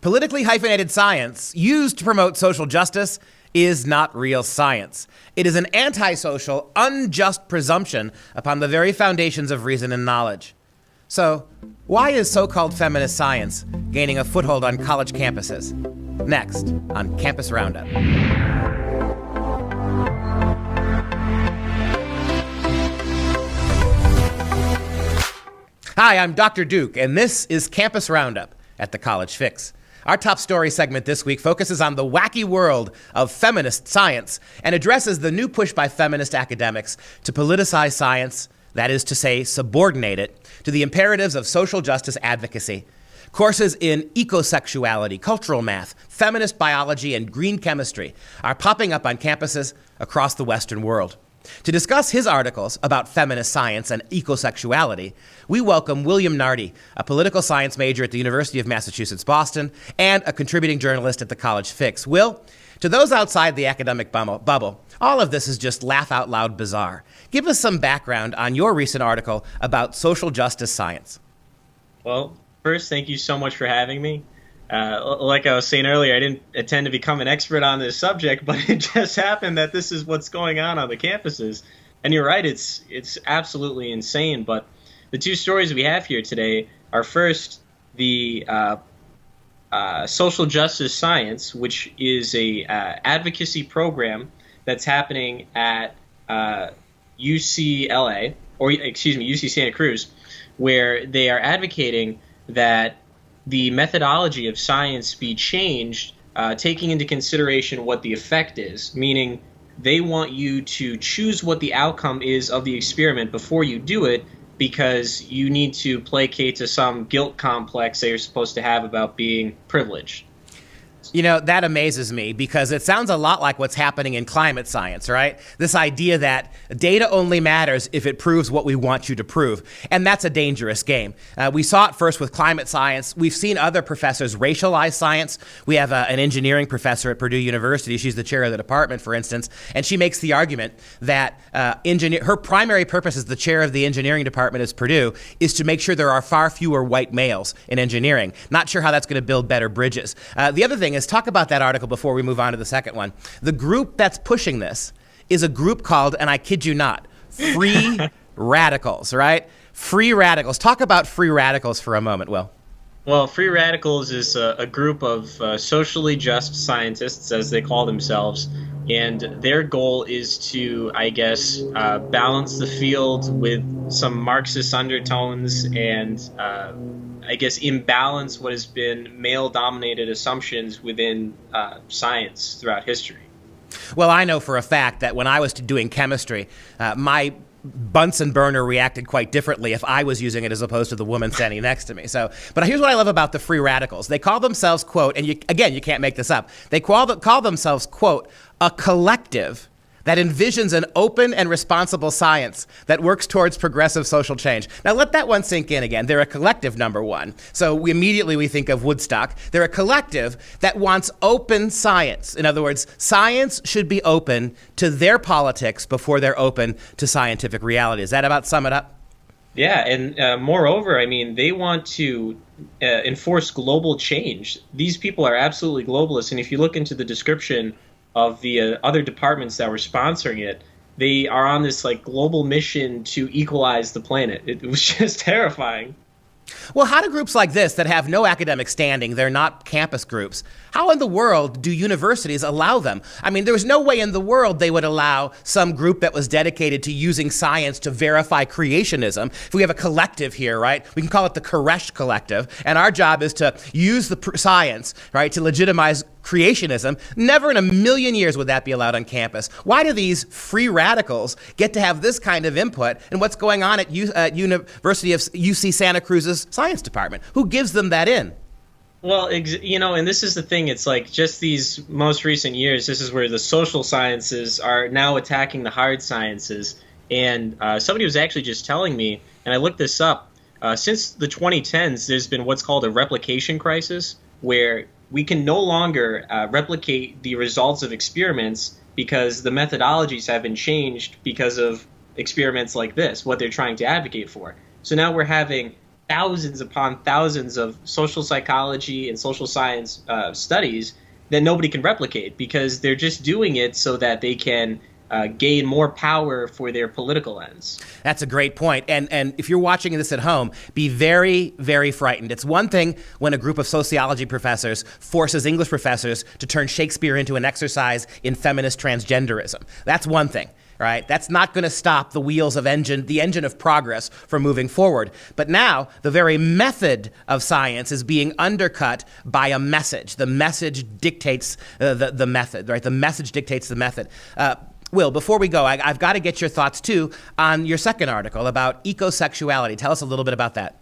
Politically hyphenated science used to promote social justice is not real science. It is an antisocial, unjust presumption upon the very foundations of reason and knowledge. So, why is so-called feminist science gaining a foothold on college campuses? Next on Campus Roundup. Hi, I'm Dr. Duke, and this is Campus Roundup at the College Fix. Our top story segment this week focuses on the wacky world of feminist science and addresses the new push by feminist academics to politicize science, that is to say, subordinate it to the imperatives of social justice advocacy. Courses in ecosexuality, cultural math, feminist biology, and green chemistry are popping up on campuses across the Western world. To discuss his articles about feminist science and ecosexuality, we welcome William Nardi, a political science major at the University of Massachusetts, Boston, and a contributing journalist at the College Fix. Will, to those outside the academic bubble, all of this is just laugh-out-loud bizarre. Give us some background on your recent article about social justice science. Well, first, thank you so much for having me. Like I was saying earlier, I didn't intend to become an expert on this subject, but it just happened that this is what's going on the campuses. And you're right, it's absolutely insane. But the two stories we have here today are first the social justice science, which is a advocacy program that's happening at UCLA, or excuse me, UC Santa Cruz, where they are advocating that the methodology of science be changed, taking into consideration what the effect is, meaning they want you to choose what the outcome is of the experiment before you do it, because you need to placate to some guilt complex that you're supposed to have about being privileged. You know, that amazes me because it sounds a lot like what's happening in climate science, right? This idea that data only matters if it proves what we want you to prove. And that's a dangerous game. We saw it first with climate science. We've seen other professors racialize science. We have an engineering professor at Purdue University. She's the chair of the department, for instance. And she makes the argument that her primary purpose as the chair of the engineering department at Purdue is to make sure there are far fewer white males in engineering. Not sure how that's going to build better bridges. The other thing is, talk about that article before we move on to the second one. The group that's pushing this is a group called, and I kid you not, Free Radicals, right? Free Radicals. Talk about Free Radicals for a moment, Will. Well, Free Radicals is a group of socially just scientists, as they call themselves, and their goal is to, I guess, balance the field with some Marxist undertones and I guess, imbalance what has been male-dominated assumptions within science throughout history. Well, I know for a fact that when I was doing chemistry, my Bunsen burner reacted quite differently if I was using it as opposed to the woman standing next to me. But here's what I love about the Free Radicals. They call themselves, quote, and you can't make this up, they call themselves, quote, a collective that envisions an open and responsible science that works towards progressive social change. Now let that one sink in again. They're a collective, number one. So we immediately think of Woodstock. They're a collective that wants open science. In other words, science should be open to their politics before they're open to scientific reality. Does that about sum it up? Yeah, and moreover, I mean, they want to enforce global change. These people are absolutely globalists, and if you look into the description of the other departments that were sponsoring it, they are on this like global mission to equalize the planet. It was just terrifying. Well, how do groups like this that have no academic standing, they're not campus groups, how in the world do universities allow them? I mean, there's no way in the world they would allow some group that was dedicated to using science to verify creationism. If we have a collective here, right, we can call it the Koresh Collective, and our job is to use the science, right, to legitimize creationism. Never in a million years would that be allowed on campus. Why do these free radicals get to have this kind of input in what's going on at University of UC Santa Cruz's science department? Who gives them that in? Well, and this is the thing. It's like just these most recent years, this is where the social sciences are now attacking the hard sciences. And somebody was actually just telling me, and I looked this up, since the 2010s, there's been what's called a replication crisis, where we can no longer replicate the results of experiments because the methodologies have been changed because of experiments like this, what they're trying to advocate for. So now we're having thousands upon thousands of social psychology and social science studies that nobody can replicate, because they're just doing it so that they can gain more power for their political ends. That's a great point. And if you're watching this at home, be very, very frightened. It's one thing when a group of sociology professors forces English professors to turn Shakespeare into an exercise in feminist transgenderism. That's one thing. Right? That's not going to stop the wheels of the engine of progress from moving forward. But now the very method of science is being undercut by a message. The message dictates the method, right? The message dictates the method. Will, before we go, I've got to get your thoughts too on your second article about ecosexuality. Tell us a little bit about that.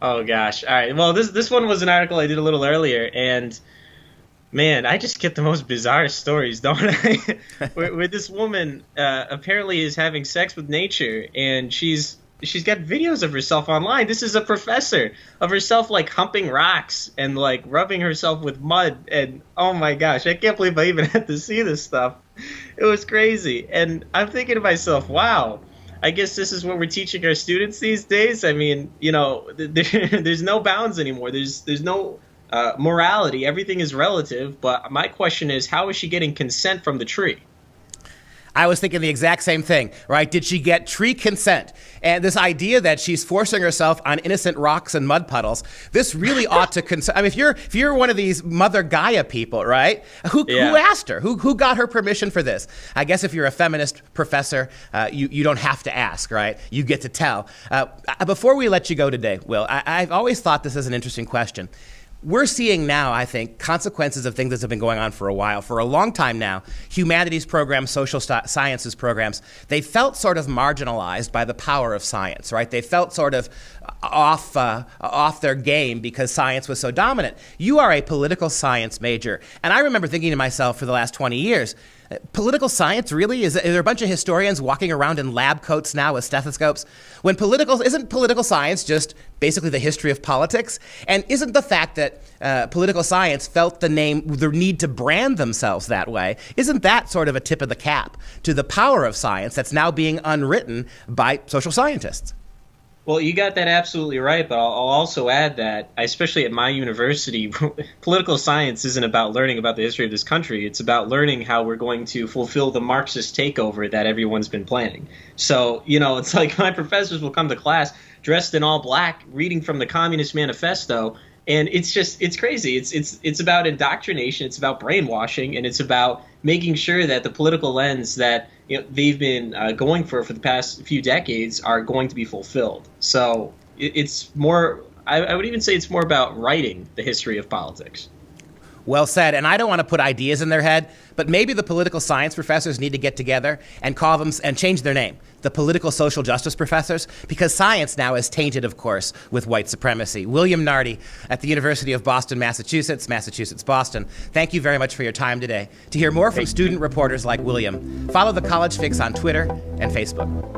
Oh gosh. All right. Well, this one was an article I did a little earlier, and man, I just get the most bizarre stories, don't I? where this woman apparently is having sex with nature, and she's got videos of herself online. This is a professor of herself, like, humping rocks and, like, rubbing herself with mud. And, oh my gosh, I can't believe I even had to see this stuff. It was crazy. And I'm thinking to myself, wow, I guess this is what we're teaching our students these days. I mean, you know, there's no bounds anymore. There's no morality. Everything is relative. But my question is, how is she getting consent from the tree? I was thinking the exact same thing, right? Did she get tree consent? And this idea that she's forcing herself on innocent rocks and mud puddles, this really ought to concern. I mean, if you're one of these Mother Gaia people, right? Who asked her? Who got her permission for this? I guess if you're a feminist professor, you don't have to ask, right? You get to tell. Before we let you go today, Will, I've always thought this is an interesting question. We're seeing now, I think, consequences of things that have been going on for a while. For a long time now, humanities programs, social sciences programs, they felt sort of marginalized by the power of science, right? They felt sort of off their game because science was so dominant. You are a political science major, and I remember thinking to myself for the last 20 years, political science, really? Is there a bunch of historians walking around in lab coats now with stethoscopes? Isn't political science just basically the history of politics? And isn't the fact that political science felt the need to brand themselves that way, isn't that sort of a tip of the cap to the power of science that's now being unwritten by social scientists? Well, you got that absolutely right, but I'll also add that, especially at my university, political science isn't about learning about the history of this country. It's about learning how we're going to fulfill the Marxist takeover that everyone's been planning. So, you know, it's like my professors will come to class dressed in all black, reading from the Communist Manifesto, and it's crazy. It's about indoctrination, it's about brainwashing, and it's about making sure that the political lens that they've been going for the past few decades are going to be fulfilled. So it's more, I would even say it's more about writing the history of politics. Well said. And I don't want to put ideas in their head, but maybe the political science professors need to get together and call them and change their name, the political social justice professors, because science now is tainted, of course, with white supremacy. William Nardi at the University of Boston, Massachusetts, Boston. Thank you very much for your time today. To hear more from student reporters like William, follow the College Fix on Twitter and Facebook.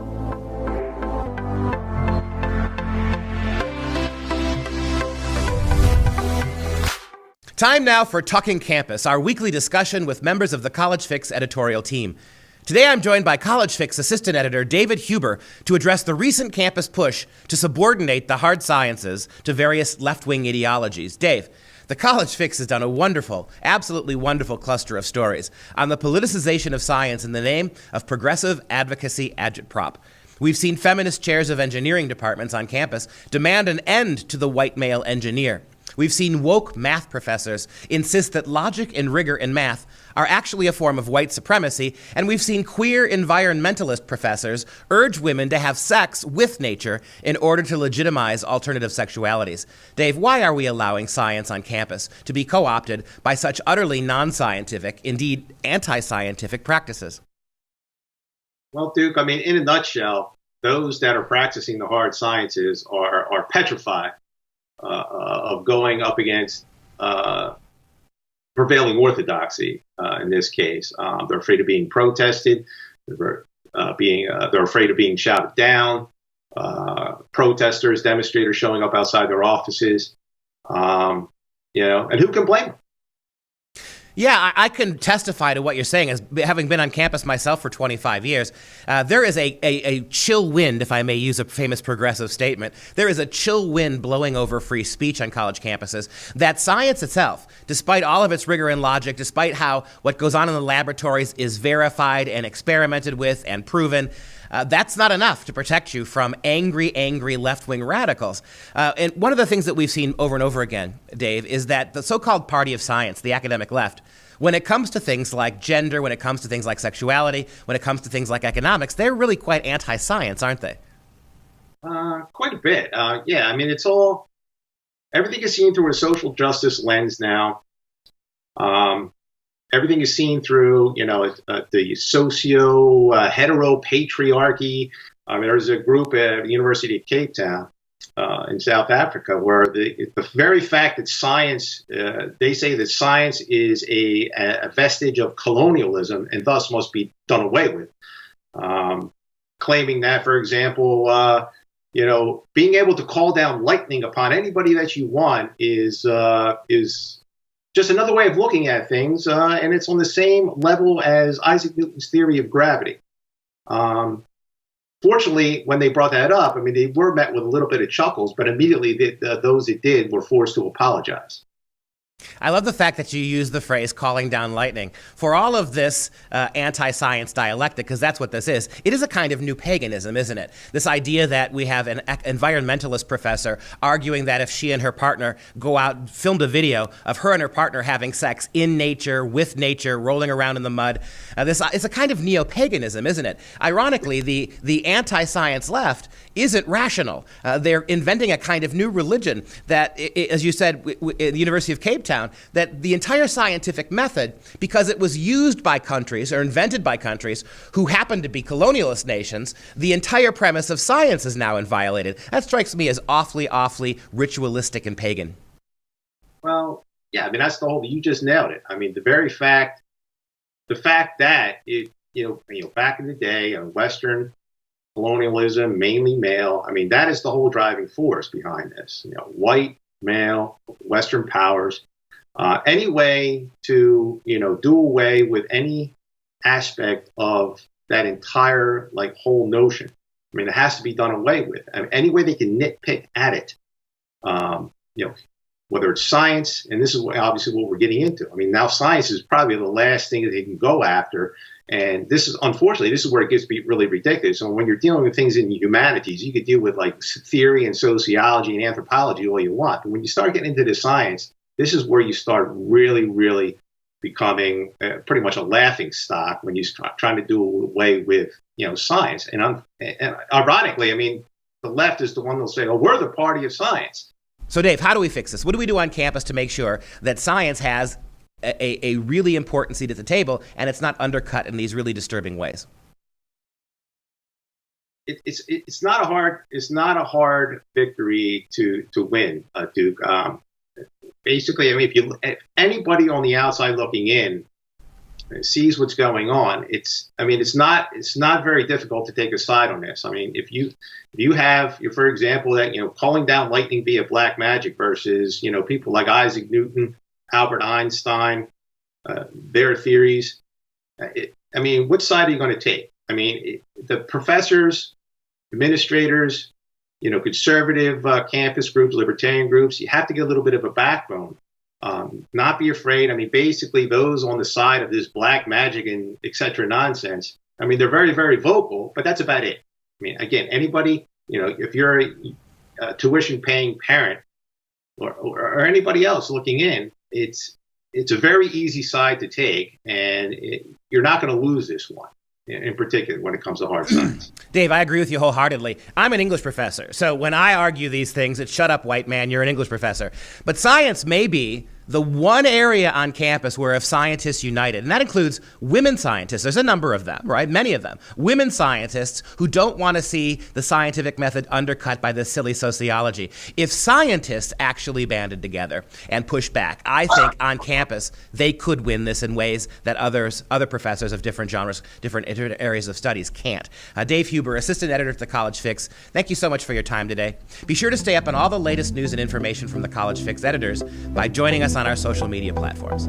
Time now for Talking Campus, our weekly discussion with members of the College Fix editorial team. Today I'm joined by College Fix assistant editor David Huber to address the recent campus push to subordinate the hard sciences to various left-wing ideologies. Dave, the College Fix has done a wonderful, absolutely wonderful cluster of stories on the politicization of science in the name of progressive advocacy agitprop. We've seen feminist chairs of engineering departments on campus demand an end to the white male engineer. We've seen woke math professors insist that logic and rigor in math are actually a form of white supremacy, and we've seen queer environmentalist professors urge women to have sex with nature in order to legitimize alternative sexualities. Dave, why are we allowing science on campus to be co-opted by such utterly non-scientific, indeed anti-scientific practices? Well, Duke, I mean, in a nutshell, those that are practicing the hard sciences are petrified of going up against prevailing orthodoxy. In this case, they're afraid of being protested. They're afraid of being shouted down. Protesters, demonstrators showing up outside their offices. And who can blame them? Yeah, I can testify to what you're saying, as having been on campus myself for 25 years. There is a chill wind, if I may use a famous progressive statement. There is a chill wind blowing over free speech on college campuses that science itself, despite all of its rigor and logic, despite how what goes on in the laboratories is verified and experimented with and proven, that's not enough to protect you from angry left-wing radicals. And one of the things that we've seen over and over again, Dave, is that the so-called party of science, the academic left, when it comes to things like gender, when it comes to things like sexuality, when it comes to things like economics, they're really quite anti-science, aren't they? Quite a bit. Yeah, I mean, everything is seen through a social justice lens now. Everything is seen through, the heteropatriarchy. There's a group at the University of Cape Town in South Africa where the very fact that science, they say that science is a vestige of colonialism and thus must be done away with. Claiming that, for example, being able to call down lightning upon anybody that you want is just another way of looking at things, and it's on the same level as Isaac Newton's theory of gravity. Fortunately, when they brought that up, I mean, they were met with a little bit of chuckles, but immediately those it did were forced to apologize. I love the fact that you use the phrase calling down lightning. For all of this anti-science dialectic, because that's what this is, it is a kind of new paganism, isn't it? This idea that we have an environmentalist professor arguing that if she and her partner go out, filmed a video of her and her partner having sex in nature, with nature, rolling around in the mud, it's a kind of neo-paganism, isn't it? Ironically, the anti-science left isn't rational. They're inventing a kind of new religion that, as you said, at the University of Cape Town, that the entire scientific method, because it was used by countries or invented by countries who happen to be colonialist nations, the entire premise of science is now violated. That strikes me as awfully ritualistic and pagan. Well, yeah, I mean, that's you just nailed it. I mean, the fact that it, back in the day, Western colonialism, mainly male, I mean, that is the whole driving force behind this. White, male, Western powers. Any way to, do away with any aspect of that entire, whole notion. I mean, it has to be done away with. I mean, any way they can nitpick at it, whether it's science, and this is obviously what we're getting into. I mean, now science is probably the last thing that they can go after. And unfortunately, this is where it gets to be really ridiculous. So when you're dealing with things in the humanities, you could deal with theory and sociology and anthropology all you want. But when you start getting into the science, this is where you start really becoming pretty much a laughing stock when you start trying to do away with, science. And ironically, I mean, the left is the one that'll say, oh, we're the party of science. So, Dave, how do we fix this? What do we do on campus to make sure that science has a really important seat at the table and it's not undercut in these really disturbing ways? It's not a hard victory to win, Duke. Basically, I mean, if anybody on the outside looking in sees what's going on, it's not very difficult to take a side on this. I mean, if you have, for example, that calling down lightning via black magic versus people like Isaac Newton, Albert Einstein, their theories. Which side are you going to take? I mean, the professors, administrators, conservative campus groups, libertarian groups, you have to get a little bit of a backbone. Not be afraid. I mean, basically those on the side of this black magic and et cetera nonsense, I mean, they're very, very vocal, but that's about it. I mean, again, anybody, if you're a tuition paying parent or anybody else looking in, it's a very easy side to take, and you're not going to lose this one. In particular, when it comes to hard science. Dave, I agree with you wholeheartedly. I'm an English professor, so when I argue these things, it's shut up, white man, you're an English professor. But science may be the one area on campus where if scientists united, and that includes women scientists, there's a number of them, right? Many of them. Women scientists who don't want to see the scientific method undercut by this silly sociology. If scientists actually banded together and pushed back, I think on campus they could win this in ways that other professors of different genres, different areas of studies can't. Dave Huber, assistant editor at the College Fix, thank you so much for your time today. Be sure to stay up on all the latest news and information from the College Fix editors by joining us on our social media platforms.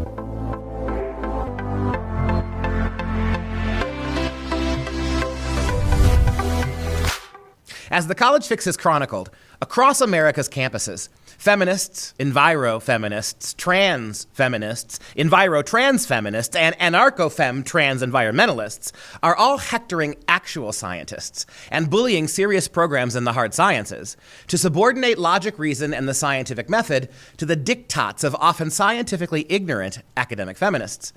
As the College Fix has chronicled, across America's campuses, feminists, enviro-feminists, trans-feminists, enviro-trans-feminists, and anarcho-fem-trans-environmentalists are all hectoring actual scientists and bullying serious programs in the hard sciences to subordinate logic, reason, and the scientific method to the diktats of often scientifically ignorant academic feminists.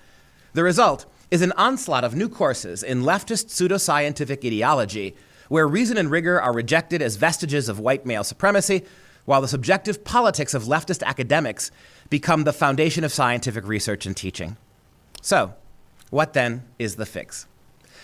The result is an onslaught of new courses in leftist pseudoscientific ideology, where reason and rigor are rejected as vestiges of white male supremacy, while the subjective politics of leftist academics become the foundation of scientific research and teaching. So, what then is the fix?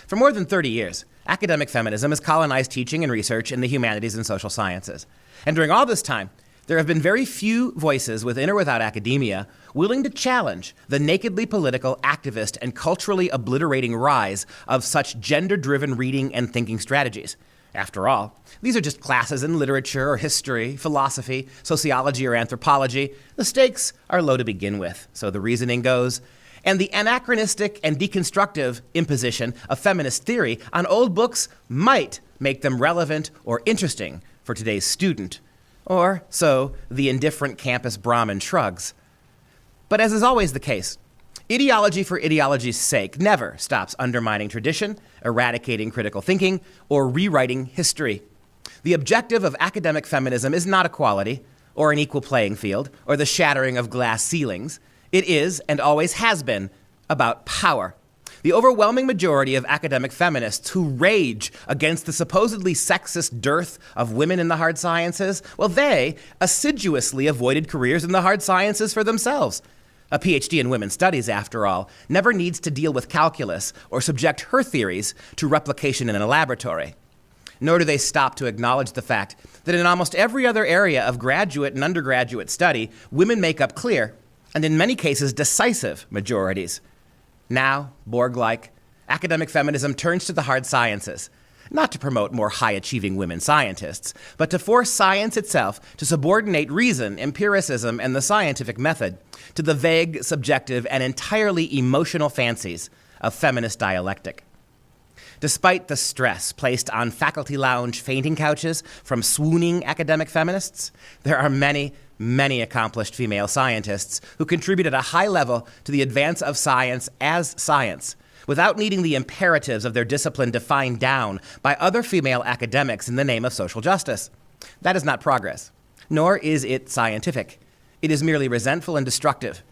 For more than 30 years, academic feminism has colonized teaching and research in the humanities and social sciences. And during all this time, there have been very few voices within or without academia willing to challenge the nakedly political, activist, and culturally obliterating rise of such gender-driven reading and thinking strategies. After all, these are just classes in literature or history, philosophy, sociology, or anthropology. The stakes are low to begin with, so the reasoning goes. And the anachronistic and deconstructive imposition of feminist theory on old books might make them relevant or interesting for today's student. Or so the indifferent campus Brahmin shrugs. But as is always the case, ideology for ideology's sake never stops undermining tradition, eradicating critical thinking, or rewriting history. The objective of academic feminism is not equality, or an equal playing field, or the shattering of glass ceilings. It is, and always has been, about power. The overwhelming majority of academic feminists who rage against the supposedly sexist dearth of women in the hard sciences, well, they assiduously avoided careers in the hard sciences for themselves. A PhD in women's studies, after all, never needs to deal with calculus or subject her theories to replication in a laboratory. Nor do they stop to acknowledge the fact that in almost every other area of graduate and undergraduate study, women make up clear, and in many cases decisive, majorities. Now, Borg-like, academic feminism turns to the hard sciences, not to promote more high-achieving women scientists, but to force science itself to subordinate reason, empiricism, and the scientific method to the vague, subjective, and entirely emotional fancies of feminist dialectic. Despite the stress placed on faculty lounge fainting couches from swooning academic feminists, there are many, many accomplished female scientists who contribute at a high level to the advance of science as science, without needing the imperatives of their discipline defined down by other female academics in the name of social justice. That is not progress, nor is it scientific. It is merely resentful and destructive.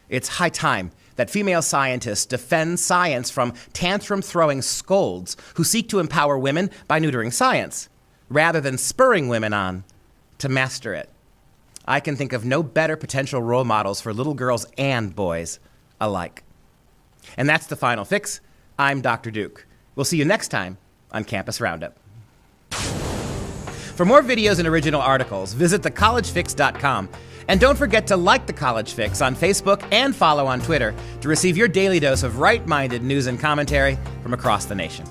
It's high time that female scientists defend science from tantrum-throwing scolds who seek to empower women by neutering science, rather than spurring women on to master it. I can think of no better potential role models for little girls and boys alike. And that's the final fix. I'm Dr. Duke. We'll see you next time on Campus Roundup. For more videos and original articles, visit thecollegefix.com. And don't forget to like The College Fix on Facebook and follow on Twitter to receive your daily dose of right-minded news and commentary from across the nation.